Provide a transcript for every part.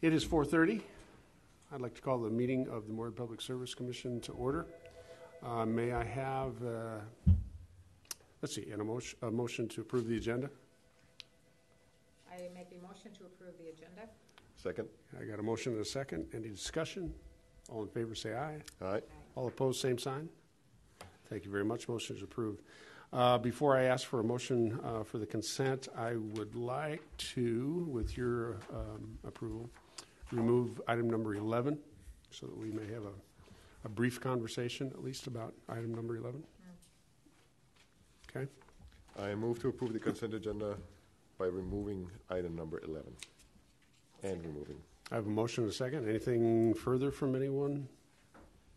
It is 4:30. I'd like to call the meeting of the Moorhead Public Service Commission to order. May I have, a motion to approve the agenda? I make a motion to approve the agenda. Second. I got a motion and a second. Any discussion? All in favor say aye. Aye. All opposed, same sign. Thank you very much. Motion is approved. Before I ask for a motion for the consent, I would like to, with your approval, remove item number 11 so that we may have a brief conversation at least about item number 11. Okay. I move to approve the consent agenda by removing item number 11 and removing. I have a motion and a second. Anything further from anyone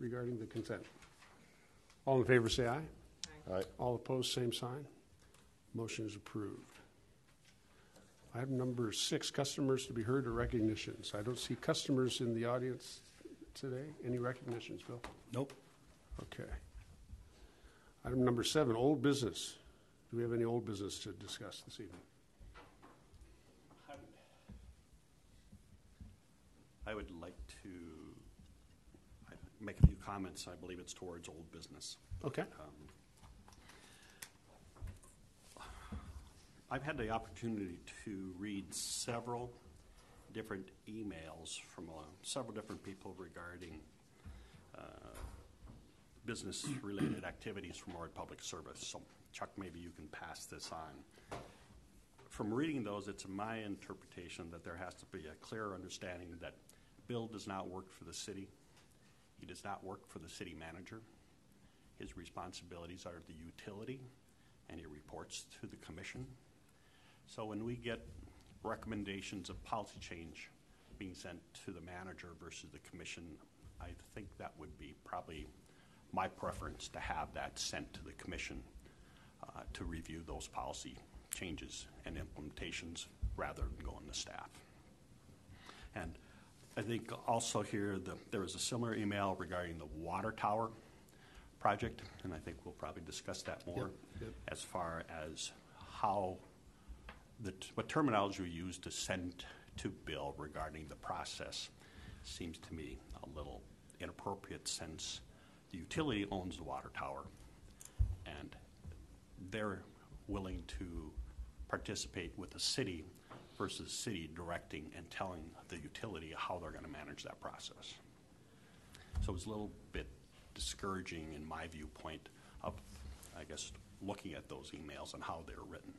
regarding the consent? All in favor say aye. Aye. All opposed, same sign. Motion is approved. Item number 6, customers to be heard or recognitions. I don't see customers in the audience today. Any recognitions, Bill? Nope. Okay. Item number 7, old business. Do we have any old business to discuss this evening? I would like to make a few comments. I believe it's towards old business. Okay. I've had the opportunity to read several different emails from several different people regarding business-related activities from Moorhead Public Service. So, Chuck, maybe you can pass this on. From reading those, it's my interpretation that there has to be a clear understanding that Bill does not work for the city. He does not work for the city manager. His responsibilities are the utility, and he reports to the commission. So when we get recommendations of policy change being sent to the manager versus the commission, I think that would be probably my preference to have that sent to the commission to review those policy changes and implementations rather than going to staff. And I think also here there was a similar email regarding the water tower project, and I think we'll probably discuss that more as far as how what terminology we use to send to Bill regarding the process seems to me a little inappropriate, since the utility owns the water tower and they're willing to participate with the city versus city directing and telling the utility how they're going to manage that process. So it's a little bit discouraging in my viewpoint of, I guess, looking at those emails and how they're written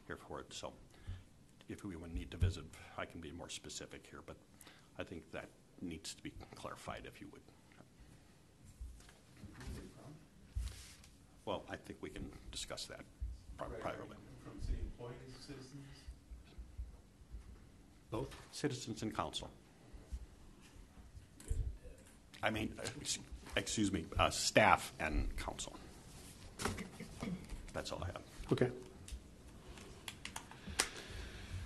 here for it. So if we would need to visit, I can be more specific here, but I think that needs to be clarified, if you would. Well, I think we can discuss that privately. From city employees, citizens? Both? Citizens and council. I mean, excuse me, staff and council. That's all I have. Okay.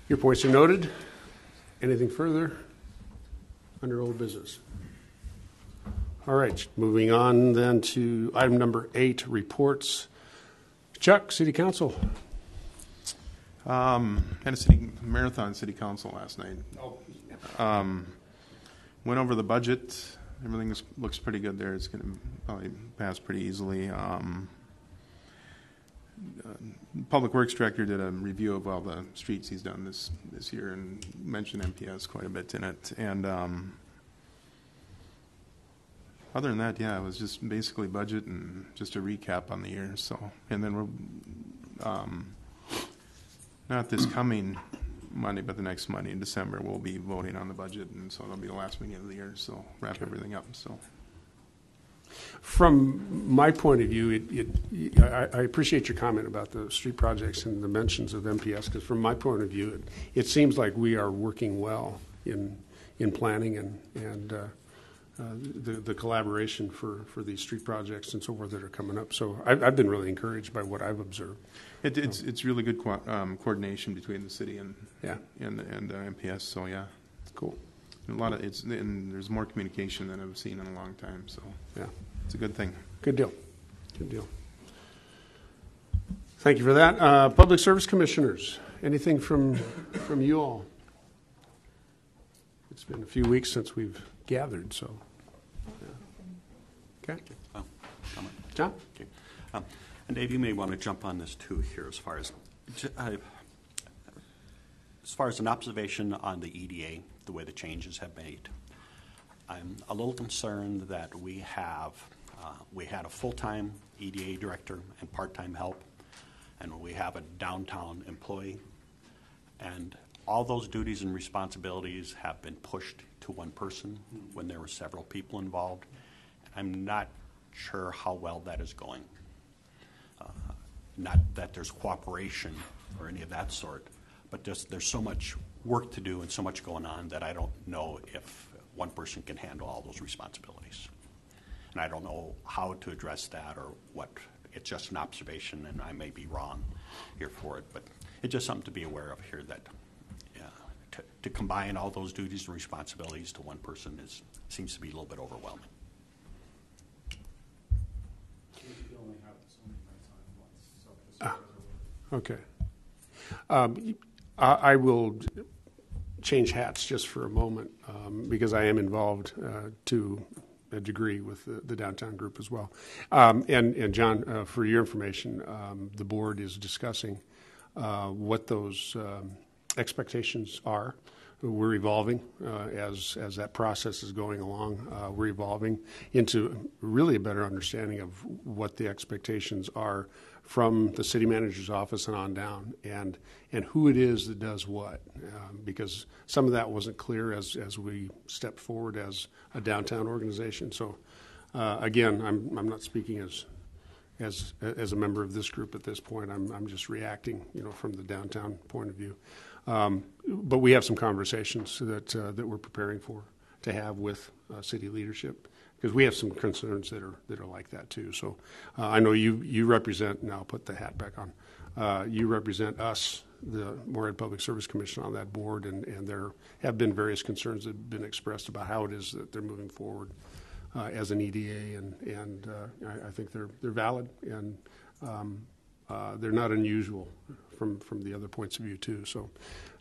Your points are noted. Anything further under old business? All right, moving on then to item number 8, reports. Chuck, City Council. Had a marathon city council last night. Went over the budget. Everything looks pretty good there. It's going to probably pass pretty easily. Public Works Director did a review of all the streets he's done this year and mentioned MPS quite a bit in it. And other than that, yeah, it was just basically budget and just a recap on the year. So, and then we're not this coming Monday, but the next Monday in December, we'll be voting on the budget, and so it'll be the last meeting of the year. So wrap everything up. So. From my point of view, I appreciate your comment about the street projects and the mentions of MPS, because from my point of view, it seems like we are working well in planning and the collaboration for these street projects and so forth that are coming up. So I've been really encouraged by what I've observed. It's really good coordination between the city and MPS. So yeah, cool. A lot of and there's more communication than I've seen in a long time. So yeah, it's a good thing. Good deal. Good deal. Thank you for that. Public Service Commissioners, anything from you all? It's been a few weeks since we've gathered, so. Yeah. Okay, Comment? John? Okay. And Dave, you may want to jump on this too here as far as an observation on the EDA, the way the changes have made. I'm a little concerned that we had a full-time EDA director and part-time help, and we have a downtown employee, and all those duties and responsibilities have been pushed to one person when there were several people involved. I'm not sure how well that is going. Not that there's cooperation or any of that sort, but just there's so much work to do and so much going on that I don't know if one person can handle all those responsibilities. And I don't know how to address that or what. It's just an observation, and I may be wrong here for it, but it's just something to be aware of here that to combine all those duties and responsibilities to one person seems to be a little bit overwhelming. Okay. I will change hats just for a moment because I am involved to a degree with the downtown group as well. And John, for your information, the board is discussing what those expectations are. We're evolving as that process is going along. We're evolving into really a better understanding of what the expectations are from the city manager's office and on down, and who it is that does what, because some of that wasn't clear as we stepped forward as a downtown organization. So again, I'm not speaking as a member of this group at this point. I'm just reacting, from the downtown point of view. But we have some conversations that we're preparing to have with city leadership, because we have some concerns that are like that too. So I know you represent, and I'll put the hat back on, you represent us, the Moorhead Public Service Commission, on that board, and there have been various concerns that have been expressed about how it is that they're moving forward as an EDA, and I think they're valid, and they're not unusual from the other points of view too. So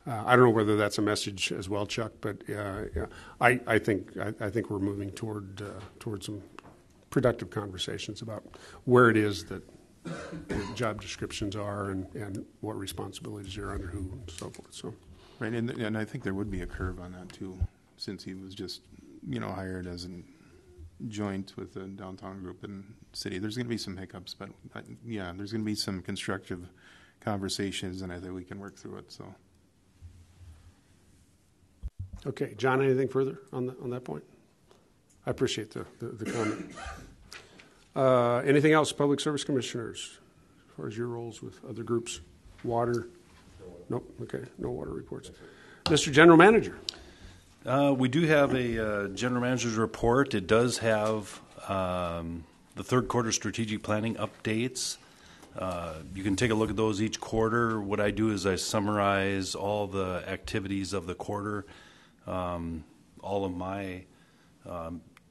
I don't know whether that's a message as well, Chuck, but I think we're moving toward some productive conversations about where it is that the job descriptions are and what responsibilities are under who and so forth. So Right, and I think there would be a curve on that too, since he was just hired as a joint with the downtown group and city. There's going to be some hiccups, but there's going to be some constructive conversations, and I think we can work through it. So. Okay, John, anything further on that point? I appreciate the comment. Anything else, Public Service Commissioners, as far as your roles with other groups? Water? Nope, okay, no water reports. Mr. General Manager. We do have a general manager's report. It does have the third quarter strategic planning updates. You can take a look at those each quarter. What I do is I summarize all the activities of the quarter. All of my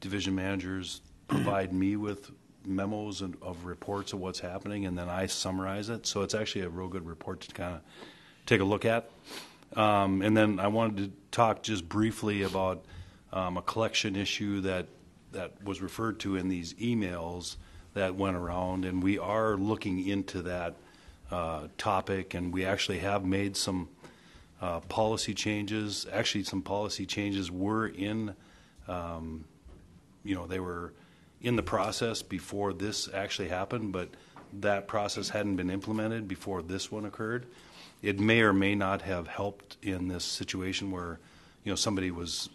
division managers provide me with memos of reports of what's happening, and then I summarize it. So it's actually a real good report to kind of take a look at. And then I wanted to talk just briefly about a collection issue that was referred to in these emails that went around, and we are looking into that topic, and we actually have made some policy changes. Actually, some policy changes were in, they were in the process before this actually happened, but that process hadn't been implemented before this one occurred. It may or may not have helped in this situation where, somebody was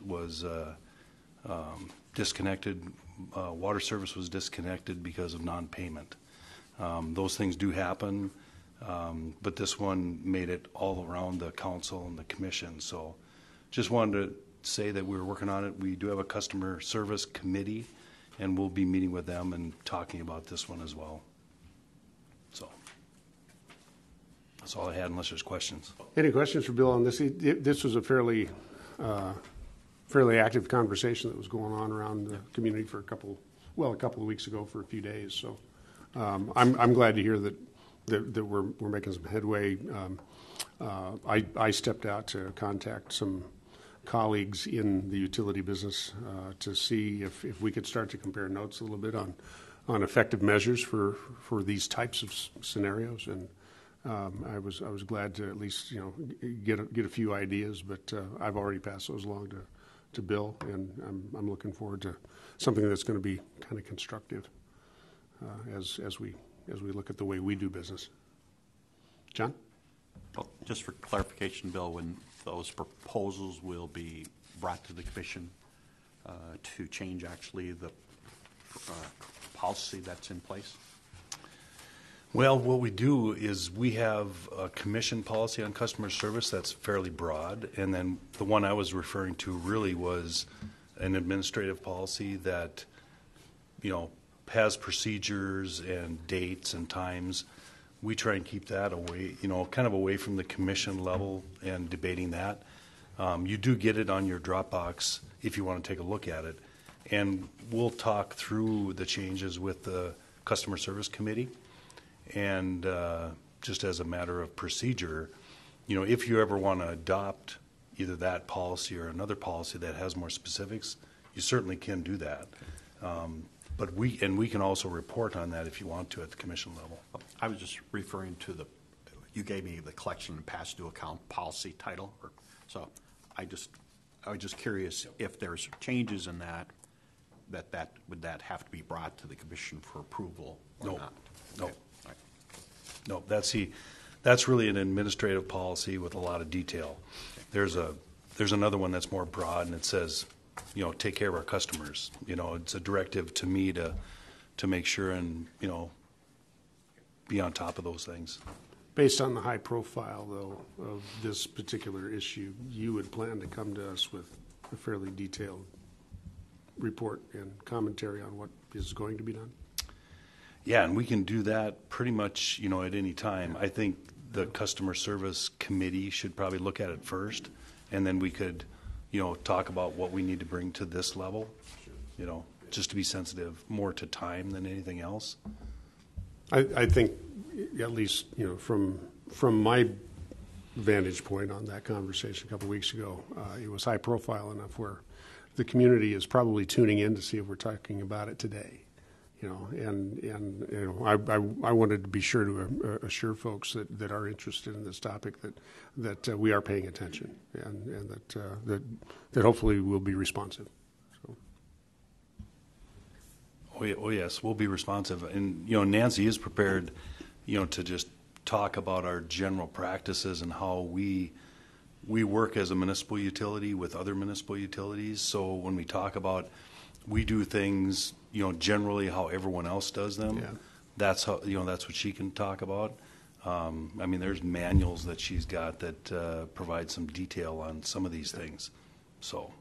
disconnected, water service was disconnected because of non-payment. Those things do happen, but this one made it all around the council and the commission. So just wanted to say that we're working on it. We do have a customer service committee, and we'll be meeting with them and talking about this one as well. So that's all I had, unless there's questions. Any questions for Bill on this? This was a fairly active conversation that was going on around the community for a couple of weeks ago for a few days. So I'm glad to hear that we're making some headway. I stepped out to contact some colleagues in the utility business to see if we could start to compare notes a little bit on effective measures for these types of scenarios. And I was glad to at least get a few ideas, but I've already passed those along to Bill, and I'm looking forward to something that's going to be kind of constructive as we look at the way we do business. John? Well, just for clarification, Bill, when those proposals will be brought to the commission to change actually the policy that's in place? Well, what we do is we have a commission policy on customer service that's fairly broad, and then the one I was referring to really was an administrative policy that, has procedures and dates and times. We try and keep that away, kind of away from the commission level and debating that. You do get it on your Dropbox if you want to take a look at it, and we'll talk through the changes with the customer service committee. And just as a matter of procedure, if you ever want to adopt either that policy or another policy that has more specifics, you certainly can do that. But we can also report on that if you want to at the commission level. I was just referring to you gave me the collection and past due account policy title. So I was just curious if there's changes in that would that have to be brought to the commission for approval or No. not? No. Okay. All right. No, that's really an administrative policy with a lot of detail. There's another one that's more broad, and it says, take care of our customers. It's a directive to me to make sure and be on top of those things. Based on the high profile, though, of this particular issue, you would plan to come to us with a fairly detailed report and commentary on what is going to be done? Yeah, and we can do that pretty much, at any time. I think the customer service committee should probably look at it first, and then we could, talk about what we need to bring to this level, just to be sensitive more to time than anything else. I think, at least, from my vantage point on that conversation a couple of weeks ago, it was high profile enough where the community is probably tuning in to see if we're talking about it today. I wanted to be sure to assure folks that are interested in this topic that we are paying attention and that hopefully we'll be responsive. So. Oh yes, we'll be responsive, and Nancy is prepared, to just talk about our general practices and how we work as a municipal utility with other municipal utilities. So when we talk about we do things, generally how everyone else does them. Yeah. That's how that's what she can talk about. There's manuals that she's got that provide some detail on some of these things. So,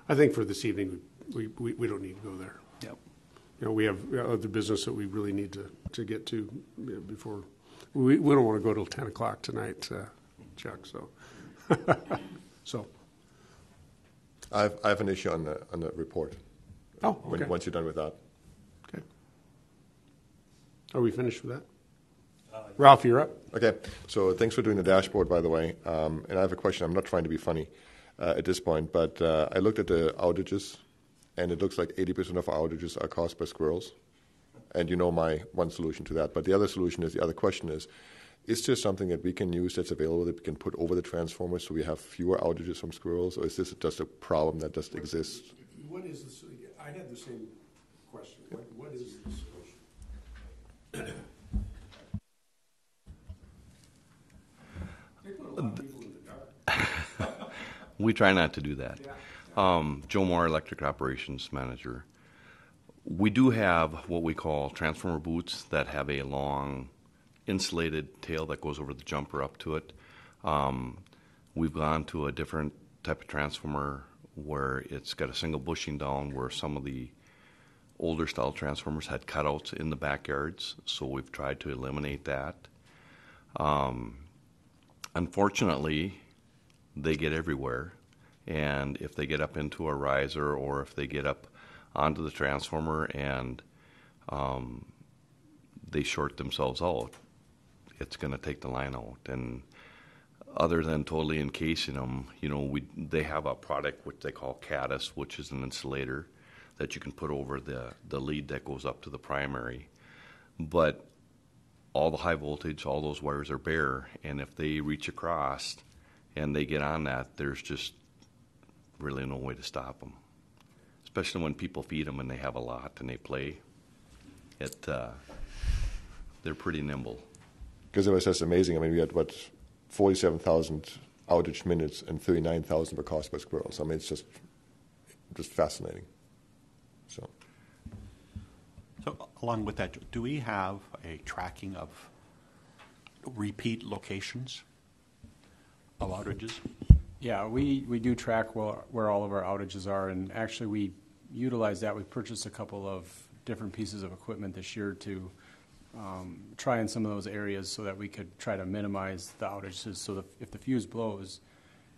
I think for this evening, we don't need to go there. yep. We have other business that we really need to get to before. We don't want to go till 10 o'clock tonight, Chuck. So, so. I have an issue on the report. Oh, okay. Once you're done with that. Okay. Are we finished with that? Ralph, you're up. Okay, so thanks for doing the dashboard, by the way. And I have a question. I'm not trying to be funny at this point, but I looked at the outages, and it looks like 80% of our outages are caused by squirrels. And my one solution to that. But the other question is there something that we can use that's available that we can put over the transformers so we have fewer outages from squirrels, or is this just a problem that just exists? What is this? I had the same question. What is the solution? They put a lot of people in the dark. We try not to do that. Joe Moore, Electric Operations Manager. We do have what we call transformer boots that have a long insulated tail that goes over the jumper up to it. We've gone to a different type of transformer where it's got a single bushing down, where some of the older style transformers had cutouts in the backyards, so we've tried to eliminate that. Unfortunately, they get everywhere, and if they get up into a riser or if they get up onto the transformer and they short themselves out, it's going to take the line out. And other than totally encasing them, they have a product which they call caddis, which is an insulator that you can put over the lead that goes up to the primary. But all the high voltage, all those wires are bare, and if they reach across and they get on that, there's just really no way to stop them. Especially when people feed them and they have a lot and they play. They're pretty nimble. Because it was just amazing. I mean, we had, 47,000 outage minutes and 39,000 were caused by squirrels. I mean, it's just fascinating. So along with that, do we have a tracking of repeat locations of outages? Yeah, we do track where all of our outages are, and actually we utilize that. We purchased a couple of different pieces of equipment this year to try in some of those areas so that we could try to minimize the outages. So that if the fuse blows,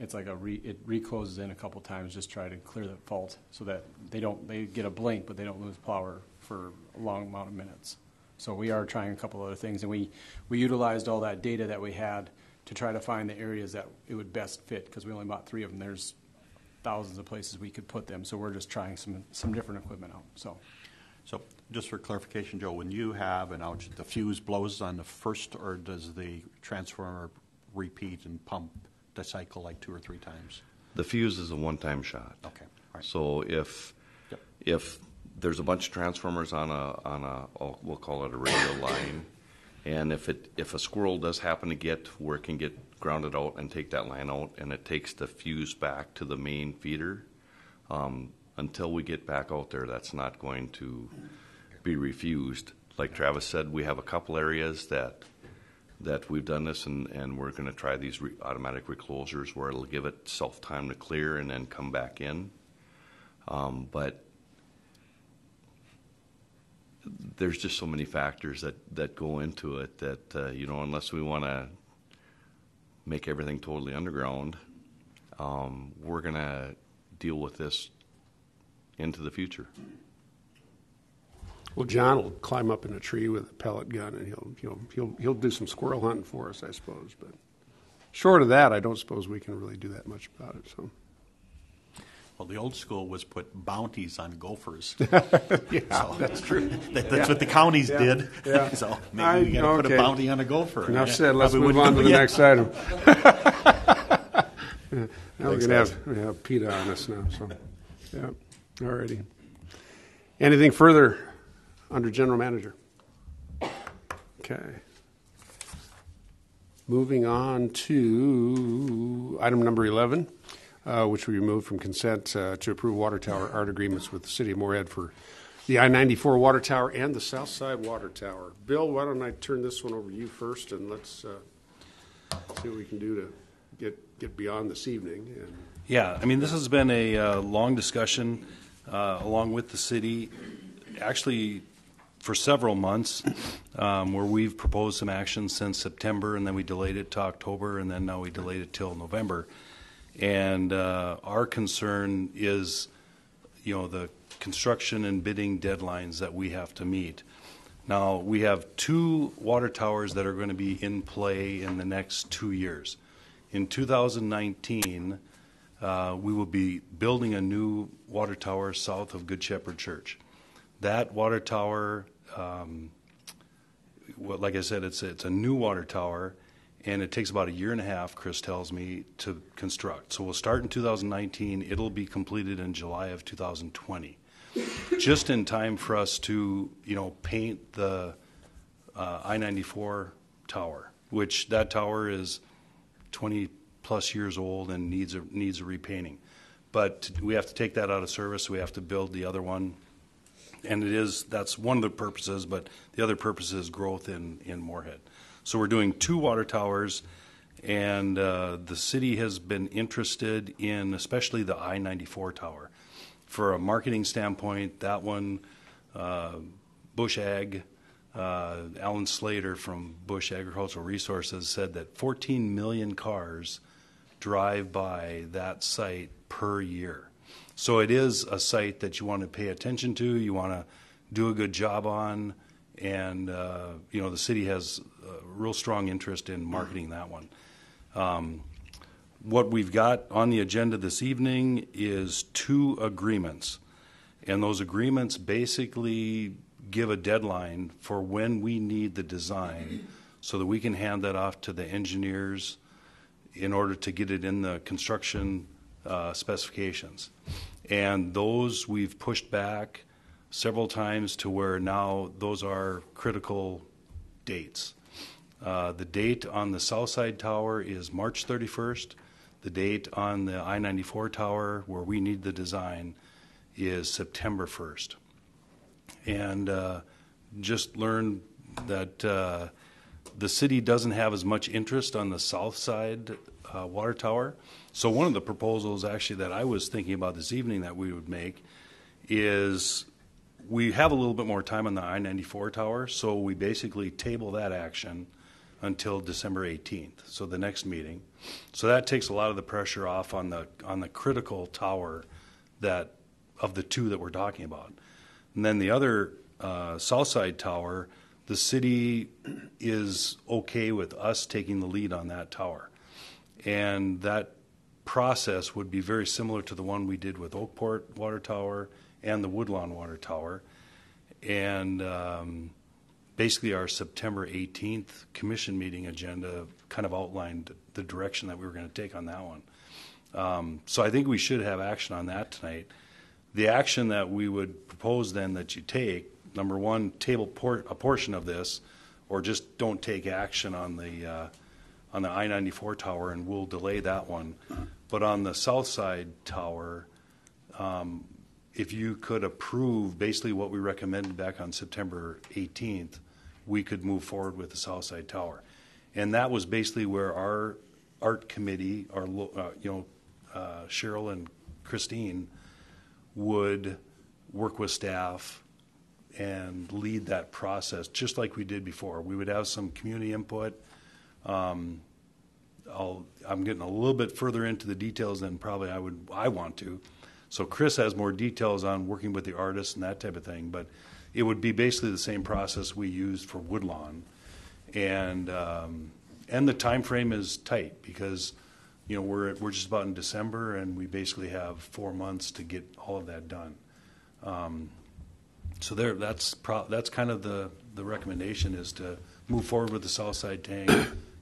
it's like it recloses in a couple times, just try to clear the fault so that they get a blink, but they don't lose power for a long amount of minutes. So we are trying a couple other things, and we utilized all that data that we had to try to find the areas that it would best fit, because we only bought 3 of them. There's thousands of places we could put them, so we're just trying some different equipment out. So just for clarification, Joe, when you have an outage, the fuse blows on the first, or does the transformer repeat and pump the cycle like 2 or 3 times? The fuse is a one-time shot. Okay. All right. So if there's a bunch of transformers on a we'll call it a radio line, and if a squirrel does happen to get where it can get grounded out and take that line out, and it takes the fuse back to the main feeder, until we get back out there, that's not going to be refused. Like Travis said, we have a couple areas that we've done this, and we're going to try these automatic reclosers where it'll give itself time to clear and then come back in. But there's just so many factors that go into it that, unless we want to make everything totally underground, we're going to deal with this into the future. Well, John will climb up in a tree with a pellet gun, and he'll do some squirrel hunting for us, I suppose. But short of that, I don't suppose we can really do that much about it. So, well, the old school was put bounties on gophers. yeah, that's true. That's what the counties did. Yeah. So maybe we got to put a bounty on a gopher. Enough said. Let's move on to the next item. Now we're going to have PETA on us now. So, yeah, all righty. Anything further under General Manager? Okay. Moving on to item number 11, which we removed from consent to approve water tower art agreements with the City of Moorhead for the I-94 water tower and the South Side water tower. Bill, why don't I turn this one over to you first, and let's see what we can do to get beyond this evening. Yeah, I mean, this has been a long discussion along with the city, actually for several months, where we've proposed some action since September, and then we delayed it to October, and then now we delayed it till November. And our concern is, the construction and bidding deadlines that we have to meet. Now, we have 2 water towers that are going to be in play in the next 2 years. In 2019, we will be building a new water tower south of Good Shepherd Church. That water tower, like I said, it's a new water tower, and it takes about 1.5 years, Chris tells me, to construct. So we'll start in 2019. It'll be completed in July of 2020, just in time for us to, paint the I-94 tower, which that tower is 20-plus years old and needs a repainting. But we have to take that out of service. We have to build the other one. And that's one of the purposes, but the other purpose is growth in Moorhead. So we're doing 2 water towers, and the city has been interested in especially the I-94 tower. For a marketing standpoint, that one, Bush Ag, Alan Slater from Bush Agricultural Resources said that 14 million cars drive by that site per year. So it is a site that you want to pay attention to, you want to do a good job on, and the city has a real strong interest in marketing that one. What we've got on the agenda this evening is 2 agreements. And those agreements basically give a deadline for when we need the design so that we can hand that off to the engineers in order to get it in the construction specifications. And those we've pushed back several times to where now those are critical dates. The date on the south side tower is March 31st. The date on the I-94 tower, where we need the design, is September 1st. And just learned that the city doesn't have as much interest on the south side water tower. So one of the proposals actually that I was thinking about this evening that we would make is we have a little bit more time on the I-94 tower, so we basically table that action until December 18th, so the next meeting. So that takes a lot of the pressure off on the critical tower that of the 2 that we're talking about. And then the other south side tower, the city is okay with us taking the lead on that tower. And that process would be very similar to the one we did with Oakport Water Tower and the Woodlawn Water Tower. And basically our September 18th commission meeting agenda kind of outlined the direction that we were going to take on that one. So I think we should have action on that tonight. The action that we would propose then that you take, number one, table a portion of this, or just don't take action on the I-94 tower, and we'll delay that one. But on the south side tower, if you could approve basically what we recommended back on September 18th, we could move forward with the south side tower. And that was basically where our art committee, our Cheryl and Christine, would work with staff and lead that process, just like we did before. We would have some community input. I'm getting a little bit further into the details than probably I want to. So Chris has more details on working with the artists and that type of thing, but it would be basically the same process we used for Woodlawn. And the time frame is tight because we're just about in December, and we basically have 4 months to get all of that done. So that's kind of the recommendation, is to move forward with the south side tank,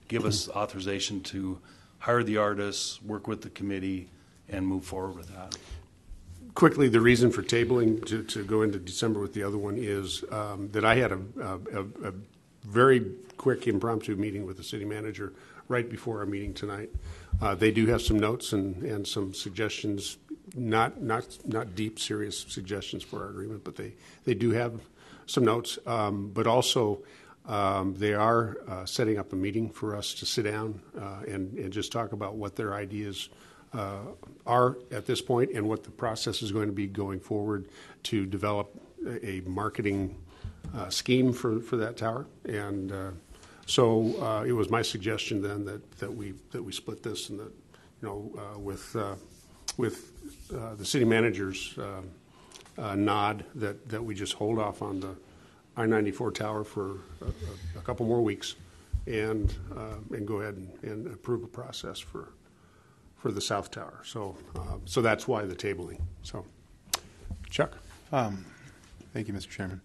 give us authorization to hire the artists, work with the committee, and move forward with that. Quickly, the reason for tabling to go into December with the other one is that I had a very quick impromptu meeting with the city manager right before our meeting tonight. They do have some notes and some suggestions, not deep, serious suggestions for our agreement, but they do have some notes. But also, they are setting up a meeting for us to sit down and just talk about what their ideas are at this point and what the process is going to be going forward to develop a marketing scheme for that tower. And so it was my suggestion then that we split this, and that with the city manager's nod that we just hold off on the I-94 tower for a couple more weeks and go ahead and approve a process for the south tower. So that's why the tabling. So, Chuck. Thank you, Mr. Chairman.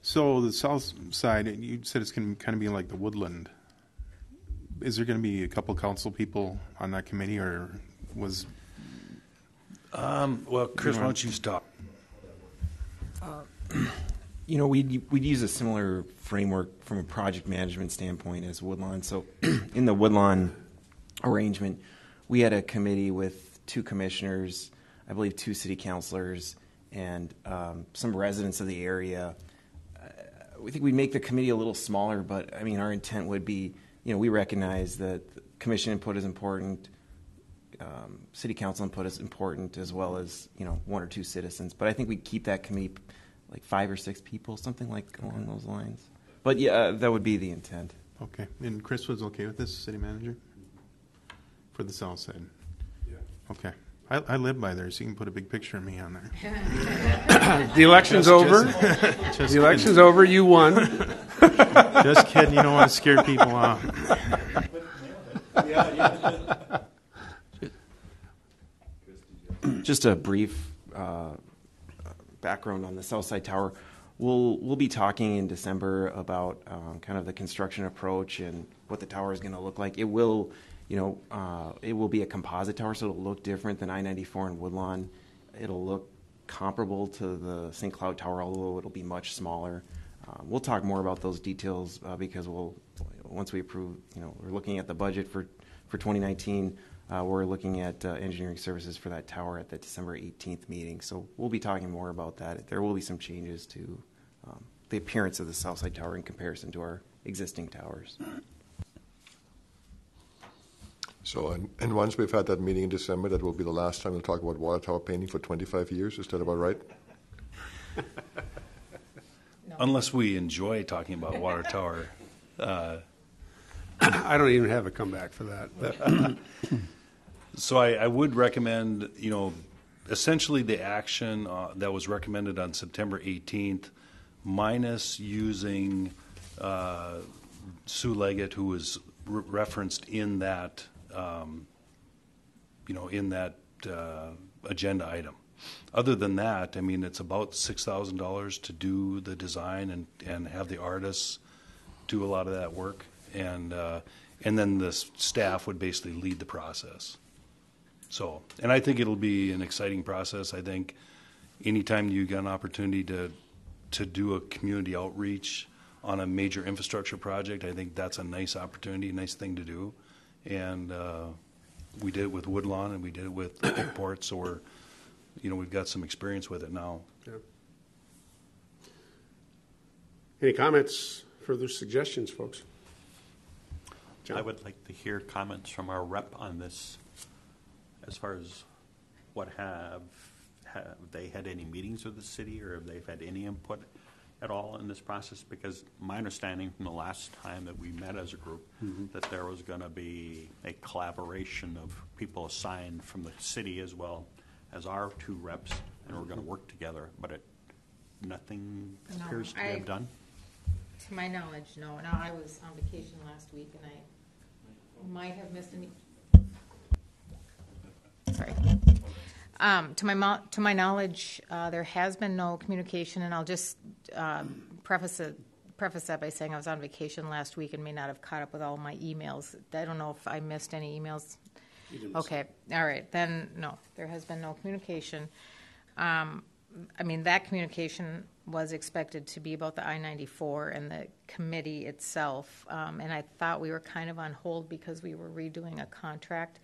So the south side, you said it's going to kind of be like the Woodland. Is there going to be a couple council people on that committee, or was? Well, Chris, why don't you stop? We'd use a similar framework from a project management standpoint as Woodlawn. So in the Woodlawn arrangement, we had a committee with 2 commissioners, I believe 2 city councilors, and some residents of the area. We think we'd make the committee a little smaller, but I mean, our intent would be, we recognize that commission input is important, city council input is important, as well as 1 or 2 citizens. But I think we'd keep that committee like 5 or 6 people, something like along those lines. But yeah, that would be the intent. Okay. And Chris was okay with this, city manager, for the south side? Yeah. Okay. I live by there, so you can put a big picture of me on there. The election's over. The election's over. You won. Just kidding. You don't want to scare people off. Just a brief background on the Southside Tower. We'll be talking in December about kind of the construction approach and what the tower is going to look like. It will, it will be a composite tower, so it'll look different than I-94 and Woodlawn. It'll look comparable to the St. Cloud Tower, although it'll be much smaller. We'll talk more about those details because once we approve, we're looking at the budget for 2019. We're looking at engineering services for that tower at the December 18th meeting. So we'll be talking more about that. There will be some changes to the appearance of the Southside Tower in comparison to our existing towers. So, and once we've had that meeting in December, that will be the last time we'll talk about water tower painting for 25 years. Is that about right? No. Unless we enjoy talking about water tower. I don't even have a comeback for that. So I would recommend, essentially the action that was recommended on September 18th, minus using Sue Leggett, who was referenced in that, agenda item. Other than that, I mean, it's about $6,000 to do the design and have the artists do a lot of that work, and then the staff would basically lead the process. So, and I think it'll be an exciting process. I think anytime you get an opportunity to do a community outreach on a major infrastructure project, I think that's a nice opportunity, a nice thing to do. And we did it with Woodlawn and we did it with Pickport, so we've got some experience with it now. Yeah. Any comments, further suggestions, folks? John? I would like to hear comments from our rep on this, as far as what have they had any meetings with the city, or have they had any input at all in this process? Because my understanding from the last time that we met as a group, that there was going to be a collaboration of people assigned from the city as well as our two reps, and we're going to work together, but nothing appears to have done. To my knowledge, no. No, I was on vacation last week, and I might have missed any. Sorry. To my knowledge, there has been no communication, and I'll just preface that by saying I was on vacation last week and may not have caught up with all my emails. I don't know if I missed any emails. Okay, all right, then no, there has been no communication. I mean, that communication was expected to be about the I-94 and the committee itself, and I thought we were kind of on hold because we were redoing a contract.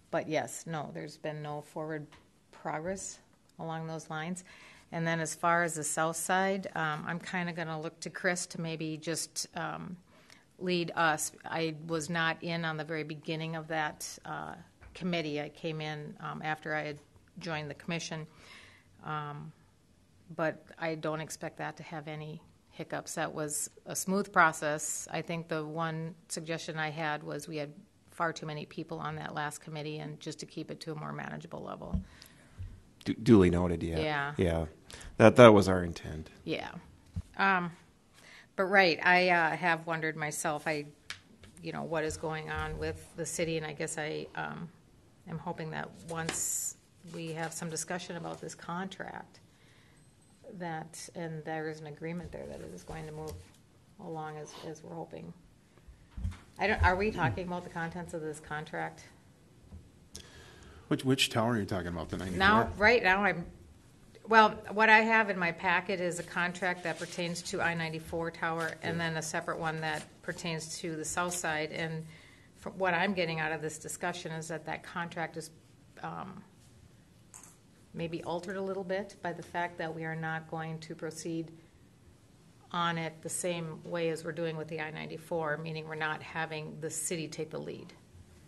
But yes, no, there's been no forward progress along those lines. And then as far as the south side, I'm kind of going to look to Chris to maybe just lead us. I was not in on the very beginning of that committee. I came in after I had joined the commission. But I don't expect that to have any hiccups. That was a smooth process. I think the one suggestion I had was we had far too many people on that last committee, and just to keep it to a more manageable level. Duly noted, yeah. Yeah. Yeah. That was our intent. Yeah. But right, I have wondered myself, what is going on with the city, and I guess I am hoping that once we have some discussion about this contract, and there is an agreement there that it is going to move along as we're hoping. Are we talking about the contents of this contract? Which tower are you talking about, the 94? Now, right now, what I have in my packet is a contract that pertains to I-94 tower, and then a separate one that pertains to the south side. And from what I'm getting out of this discussion is that contract is maybe altered a little bit by the fact that we are not going to proceed on it the same way as we're doing with the I-94, meaning we're not having the city take the lead.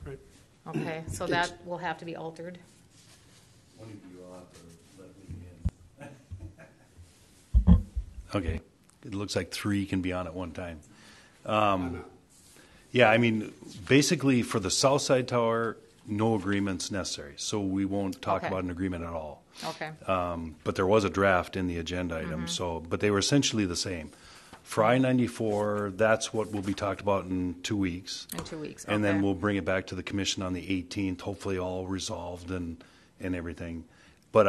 Right. Okay, so that will have to be altered. One of you will have to let me in. Okay, it looks like 3 can be on at one time. Yeah, I mean, basically for the south side tower, no agreement's necessary, so we won't talk about an agreement at all. Okay. But there was a draft in the agenda item, but they were essentially the same. For I-94, that's what will be talked about in 2 weeks. In 2 weeks, And then okay. we'll bring it back to the commission on the 18th, hopefully all resolved and everything. But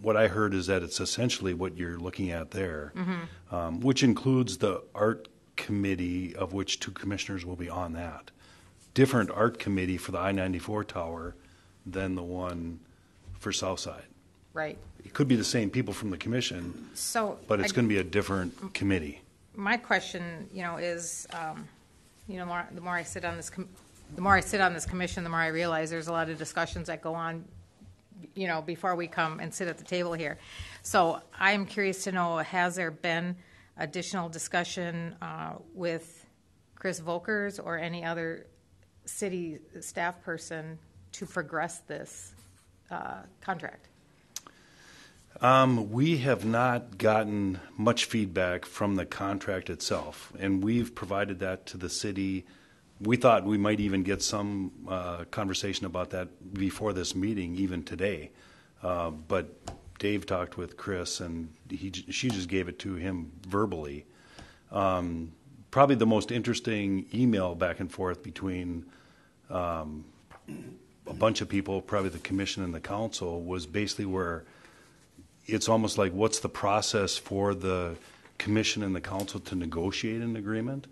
what I heard is that it's essentially what you're looking at there, which includes the art committee, of which 2 commissioners will be on that. Different art committee for the I-94 tower than the one for Southside. Right. It could be the same people from the commission, So. but it's going to be a different committee. My question, is, the more I sit on this, the more I sit on this commission, the more I realize there's a lot of discussions that go on, before we come and sit at the table here. So I'm curious to know, has there been additional discussion with Chris Volkers or any other city staff person to progress this contract? We have not gotten much feedback from the contract itself, and we've provided that to the city. We thought we might even get some conversation about that before this meeting, even today. But Dave talked with Chris, and she just gave it to him verbally. Probably the most interesting email back and forth between a bunch of people, probably the commission and the council, was basically where it's almost like, what's the process for the commission and the council to negotiate an agreement?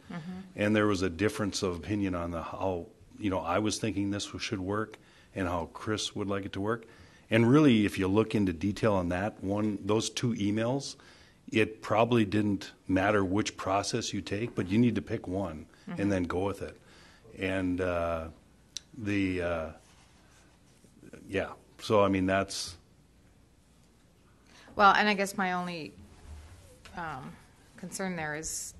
And there was a difference of opinion on how I was thinking this should work and how Chris would like it to work. And really, if you look into detail on those 2 emails, it probably didn't matter which process you take, but you need to pick one and then go with it. And so I mean that's. Well, and I guess my only concern there is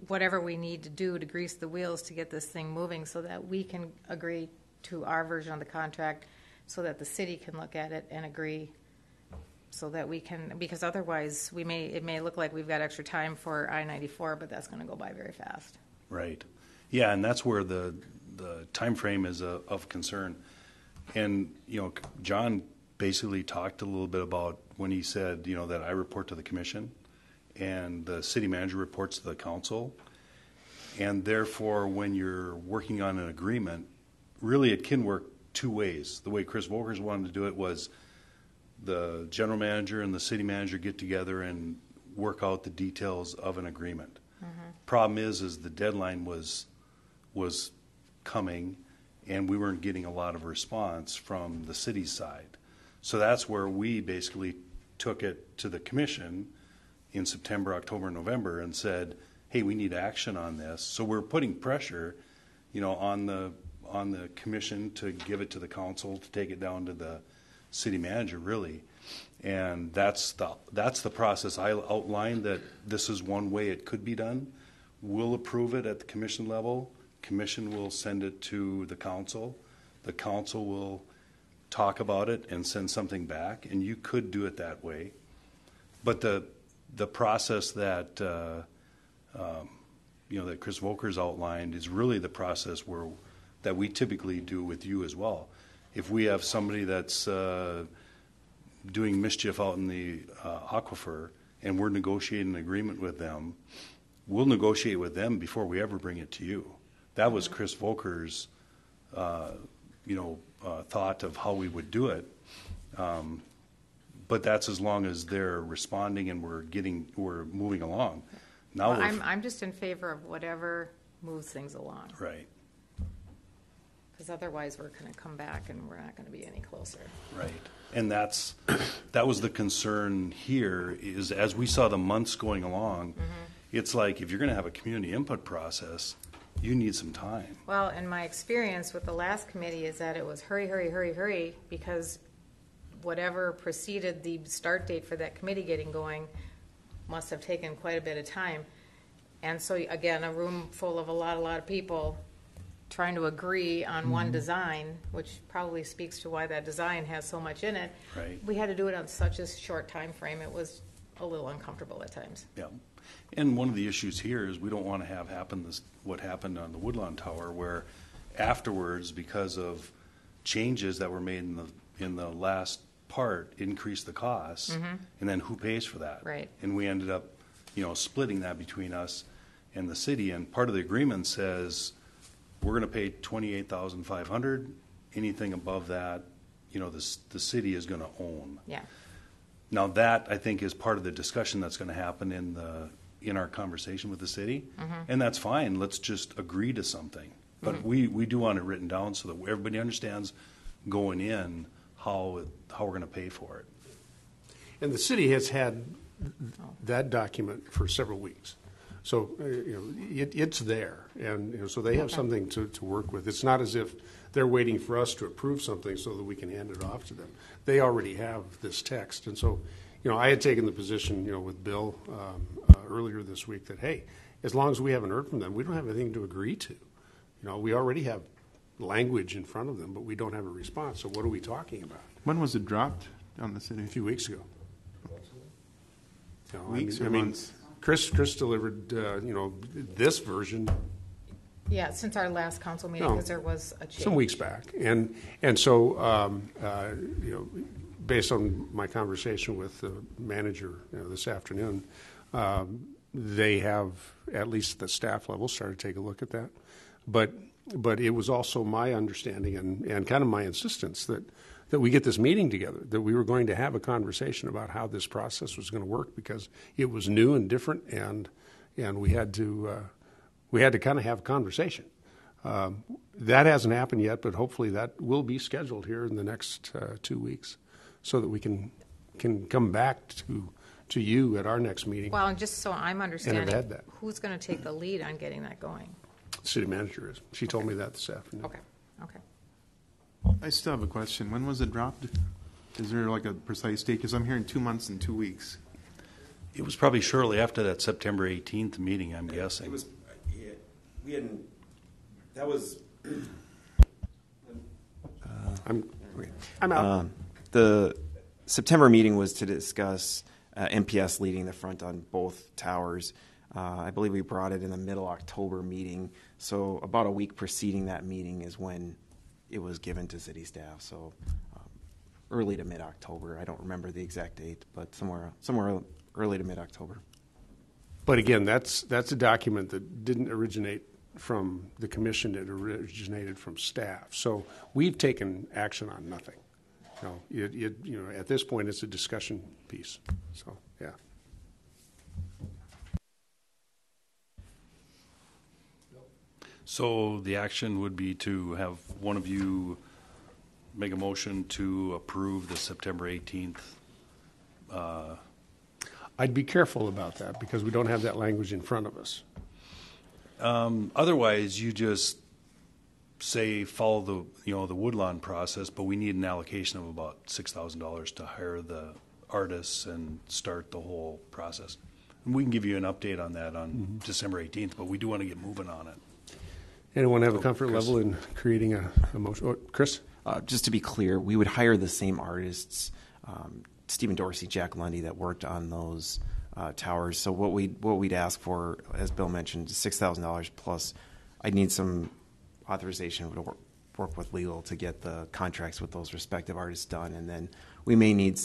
whatever we need to do to grease the wheels to get this thing moving so that we can agree to our version of the contract, so that the city can look at it and agree, so that we can, because otherwise it may look like we've got extra time for I-94, but that's going to go by very fast. Right. Yeah, and that's where the time frame is of concern. And, John basically talked a little bit about when he said, that I report to the commission and the city manager reports to the council. And therefore, when you're working on an agreement, really it can work 2 ways. The way Chris Volkers wanted to do it was the general manager and the city manager get together and work out the details of an agreement. Problem is the deadline was coming, and we weren't getting a lot of response from the city side. So that's where we basically took it to the commission in September, October, November and said, hey, we need action on this. So we're putting pressure, on the commission to give it to the council, to take it down to the city manager, really. And that's the process I outlined, that this is one way it could be done. We'll approve it at the commission level. Commission will send it to the council. The council will talk about it and send something back, and you could do it that way. But the process that that Chris Volkers outlined is really the process that we typically do with you as well. If we have somebody that's doing mischief out in the aquifer and we're negotiating an agreement with them, we'll negotiate with them before we ever bring it to you. That was Chris Volkers' thought of how we would do it. But that's as long as they're responding and we're moving along. Now I'm just in favor of whatever moves things along. Right. Because otherwise we're going to come back and we're not going to be any closer. Right. And that was the concern here, is as we saw the months going along, it's like if you're going to have a community input process, you need some time. Well, and my experience with the last committee is that it was hurry, hurry, hurry, hurry, because whatever preceded the start date for that committee getting going must have taken quite a bit of time. And so, again, a room full of a lot of people trying to agree on one design, which probably speaks to why that design has so much in it. Right. We had to do it on such a short time frame. It was a little uncomfortable at times. Yeah. And one of the issues here is we don't want to have what happened on the Woodlawn Tower, where afterwards, because of changes that were made in the last part, increased the costs, and then who pays for that? Right. And we ended up splitting that between us and the city. And part of the agreement says we're going to pay $28,500. Anything above that, the city is going to own. Yeah. Now that, I think, is part of the discussion that's going to happen in our conversation with the city, and that's fine. Let's just agree to something. But we do want it written down so that everybody understands going in how we're going to pay for it. And the city has had that document for several weeks. So, it's there. And, so they have something to work with. It's not as if they're waiting for us to approve something so that we can hand it off to them. They already have this text. And so, I had taken the position, with Bill earlier this week that, hey, as long as we haven't heard from them, we don't have anything to agree to. We already have language in front of them, but we don't have a response. So what are we talking about? When was it dropped on the city? A few weeks ago. Weeks or months? Chris delivered, this version Yeah, since our last council meeting, because there was a change. some weeks back, and so based on my conversation with the manager this afternoon, they have at least the staff level started to take a look at that, but it was also my understanding and kind of my insistence that we get this meeting together, that we were going to have a conversation about how this process was going to work because it was new and different, and we had to kind of have a conversation. That hasn't happened yet, but hopefully that will be scheduled here in the next 2 weeks, so that we can come back to you at our next meeting. Well, and just so I'm understanding, had that. who's going to take the lead on getting that going? The city manager is. She told me that this afternoon. Okay. I still have a question. When was it dropped? Is there like a precise date? Because I'm hearing 2 months and 2 weeks. It was probably shortly after that September 18th meeting, I'm guessing. It was. We hadn't. That was. I'm out. The September meeting was to discuss MPS leading the front on both towers. I believe we brought it in the middle October meeting. So about a week preceding that meeting is when it was given to city staff. So early to mid-October. I don't remember the exact date, but somewhere early to mid-October. But again, that's a document that didn't originate from the commission. It originated from staff. So we've taken action on nothing. At this point, it's a discussion piece. So, yeah. So the action would be to have one of you make a motion to approve the September 18th. I'd be careful about that because we don't have that language in front of us. Otherwise, you just say follow the Woodlawn process, but we need an allocation of about $6,000 to hire the artists and start the whole process. And we can give you an update on that on December 18th, but we do want to get moving on it. Anyone have a comfort Chris. level in creating a motion? Oh, Chris? Just to be clear, we would hire the same artists, Stephen Dorsey, Jack Lundy, that worked on those towers. So what we'd ask for, as Bill mentioned, is $6,000 plus. I'd need some authorization to work with legal to get the contracts with those respective artists done, and then we may need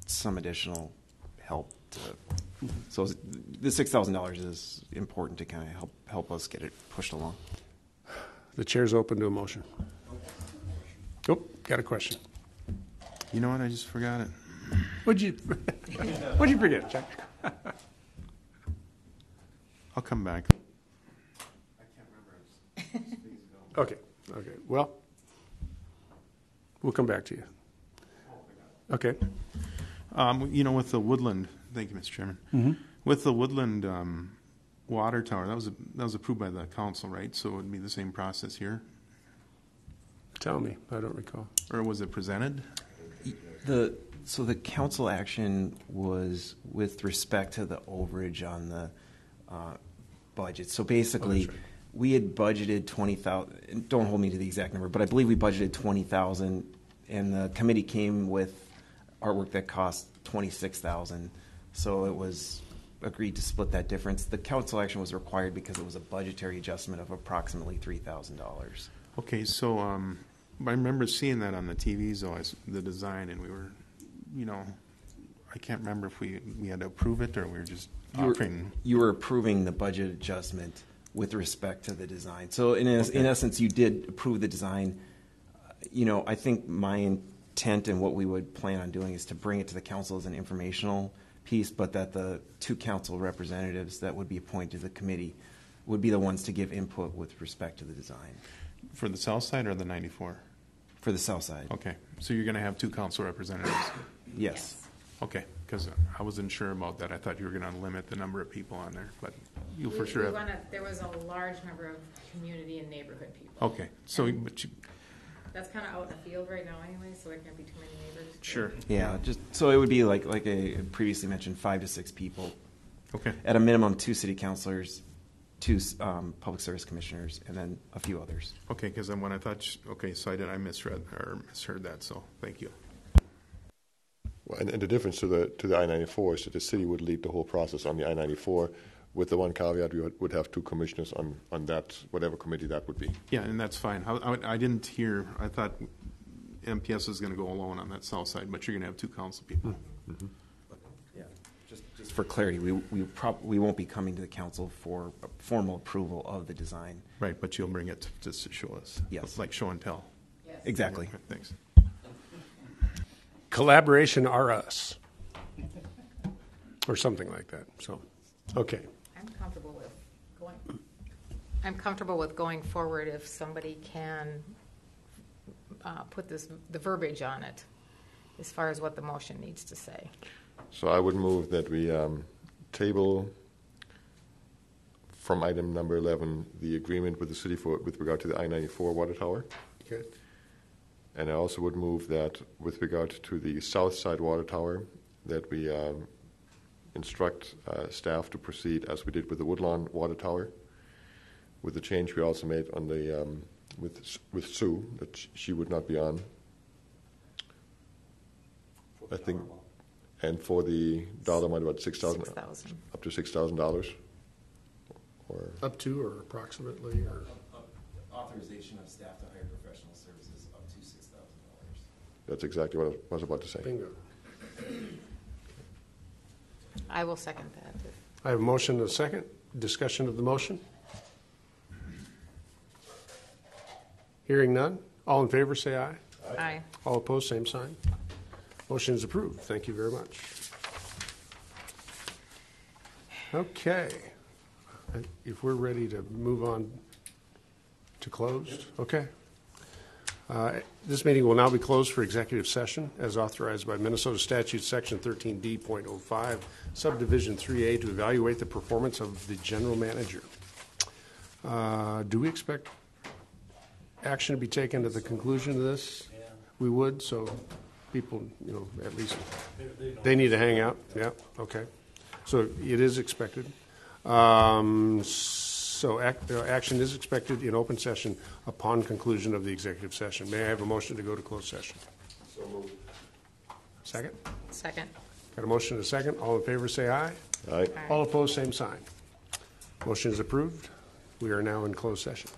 some additional help. So the $6,000 is important to kind of help us get it pushed along. The chair's open to a motion. Oh, got a question. You know what? I just forgot it. What'd you forget, Jack? I'll come back. Okay. Well, we'll come back to you. Okay. With the Woodland, thank you, Mr. Chairman. With the Woodland water tower, that was approved by the council, right? So it would be the same process here, Tell me. I don't recall. or was it presented? So the council action was with respect to the overage on the budget. So basically, we had budgeted $20,000. Don't hold me to the exact number, but I believe we budgeted $20,000, and the committee came with artwork that cost $26,000. So it was agreed to split that difference. The council action was required because it was a budgetary adjustment of approximately $3,000. Okay, so I remember seeing that on the TVs, though, as the design, and we were, I can't remember if we had to approve it or we were just offering. You were approving the budget adjustment with respect to the design. So in essence, you did approve the design. I think my intent and what we would plan on doing is to bring it to the council as an informational piece, but that the two council representatives that would be appointed to the committee would be the ones to give input with respect to the design. For the south side or the 94? For the south side. Okay, so you're going to have two council representatives? Yes. Okay, because I wasn't sure about that. I thought you were going to limit the number of people on there, but you'll for sure have. There was a large number of community and neighborhood people. Okay, so but you, That's kind of out in the field right now anyway, so there can't be too many neighbors. sure. Yeah, just so it would be like I previously mentioned, 5 to 6 people. Okay. At a minimum, 2 city councilors, 2 public service commissioners, and then a few others. Okay, because then when I thought, okay, so I misread or misheard that. So thank you. Well, and the difference to the I-94 is that the city would lead the whole process on the I-94. With the one caveat, we would have 2 commissioners on that, whatever committee that would be. Yeah, and that's fine. I didn't hear. I thought MPS was going to go alone on that south side, but you're going to have 2 council people. Mm-hmm. Yeah, just for clarity, we won't be coming to the council for formal approval of the design. Right, but you'll bring it just to show us. Yes. Like show and tell. Yes. Exactly. Okay, thanks. Collaboration are us. Or something like that. So, okay. I'm comfortable with going forward if somebody can put the verbiage on it as far as what the motion needs to say. So I would move that we table from item number 11 the agreement with the city with regard to the I-94 water tower. Okay. And I also would move that with regard to the south side water tower, that we instruct staff to proceed as we did with the Woodlawn water tower, with the change we also made on the with Sue, that she would not be on. I think, and for the dollar amount, about $6,000, up to $6,000, or Up to or approximately or Authorization of staff to hire professional services up to $6,000. that's exactly what I was about to say. bingo. I will second that. I have a motion and a second. Discussion of the motion. Hearing none. All in favor, say aye. Aye. All opposed, same sign. Motion is approved. Thank you very much. Okay. If we're ready to move on to closed, okay. This meeting will now be closed for executive session as authorized by Minnesota Statute Section 13D.05, Subdivision 3A, to evaluate the performance of the general manager. Do we expect action to be taken at the conclusion of this? Yeah. We would, so people, at least they need to hang out. Yeah, okay. So it is expected. So action is expected in open session upon conclusion of the executive session. May I have a motion to go to closed session? So moved. Second? Second. Got a motion and a second. All in favor say aye. Aye. All opposed, same sign. Motion is approved. We are now in closed session.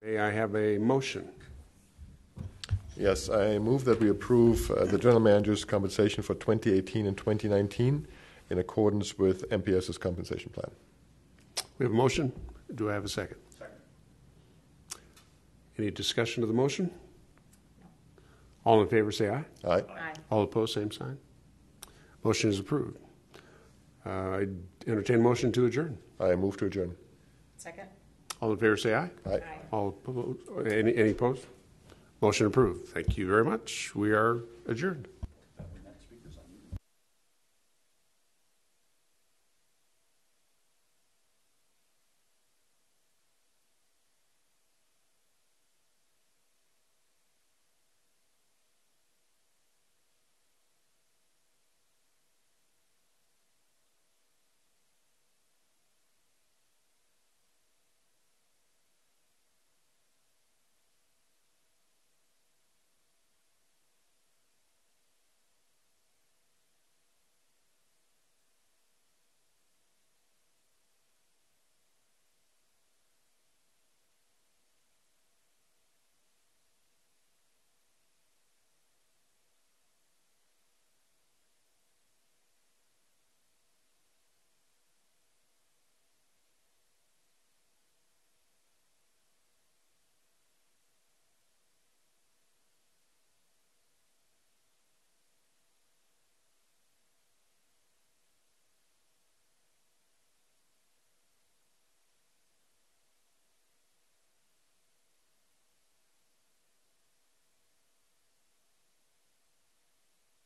May I have a motion? Yes, I move that we approve the general manager's compensation for 2018 and 2019 in accordance with MPS's compensation plan. We have a motion. Do I have a second? Second. Any discussion of the motion? All in favor say aye. Aye. Aye. All opposed, same sign. Motion is approved. I entertain a motion to adjourn. I move to adjourn. Second? All in favor say aye. Aye. All opposed, any opposed? Motion approved. Thank you very much. We are adjourned.